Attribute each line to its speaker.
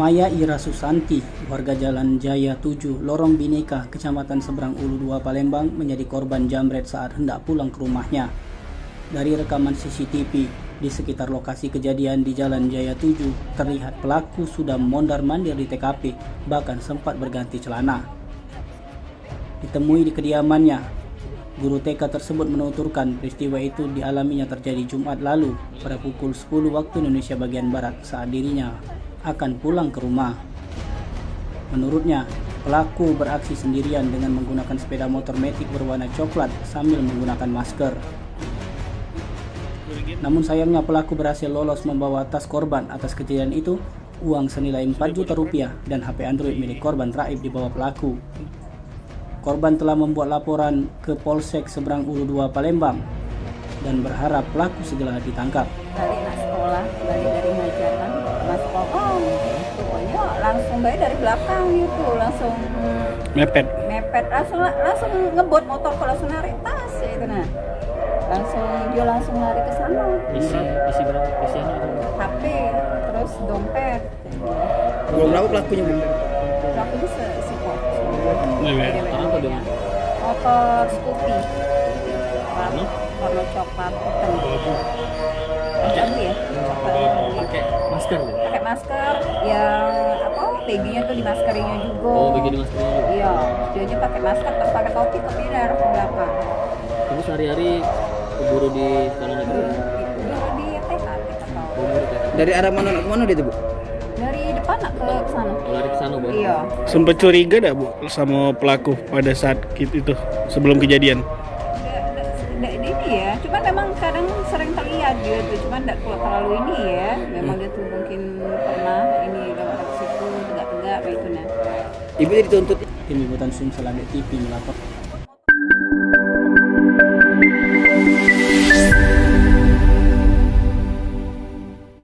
Speaker 1: Maya Ira Susanti, warga Jalan Jaya 7, Lorong Bhinneka, Kecamatan Seberang Ulu 2, Palembang, menjadi korban jambret saat hendak pulang ke rumahnya. Dari rekaman CCTV di sekitar lokasi kejadian di Jalan Jaya 7, terlihat pelaku sudah mondar-mandir di TKP, bahkan sempat berganti celana. Ditemui di kediamannya, guru TK tersebut menuturkan peristiwa itu dialaminya terjadi Jumat lalu pada pukul 10 waktu Indonesia bagian Barat saat dirinya akan pulang ke rumah. Menurutnya, pelaku beraksi sendirian dengan menggunakan sepeda motor matic berwarna coklat sambil menggunakan masker. Namun sayangnya pelaku berhasil lolos membawa tas korban. Atas kejadian itu, uang senilai 4 juta rupiah dan HP Android milik korban raib dibawa pelaku. Korban telah membuat laporan ke Polsek Seberang Ulu 2 Palembang dan berharap pelaku segera ditangkap.
Speaker 2: Dari sekolah, dari ngajaran masuk pokoknya langsung dari belakang gitu, langsung mepet langsung ngebut motor, langsung narik tas ya itu nah. Dia langsung lari ke sana.
Speaker 3: Isi berapa? Isinya itu?
Speaker 2: HP, terus dompet.
Speaker 3: Berapa pelakunya, Bu?
Speaker 2: Pelakunya sekok.
Speaker 3: Apa dong?
Speaker 2: Motor Scoopy. Warna coklat hitam. Canggih ya?
Speaker 3: Pakai masker ya?
Speaker 2: Pakai masker yang baginya tuh di maskerinya juga.
Speaker 3: Oh, bagian di maskernya juga?
Speaker 2: Iya, dia pakai masker terus pakai topi dari belakang.
Speaker 3: Kamu sehari-hari guru di sekolah negeri?
Speaker 2: Guru di TK tahu.
Speaker 3: Dari arah mana ke mana dia tuh, Bu?
Speaker 2: Dari depan ke sana.
Speaker 3: Lari ke sana, Bu?
Speaker 2: Iya.
Speaker 4: Sempet curiga dah, Bu, sama pelaku pada saat itu sebelum kejadian?
Speaker 2: Ini ya, cuma memang kadang sering terlihat dia tuh, cuma tidak terlalu ini ya. Memang dia tuh mungkin pernah ini lewat ke situ tegak-tegak begitu nah.
Speaker 3: Ibu dituntut.
Speaker 1: Tim Liputan Sumsel TV melapor.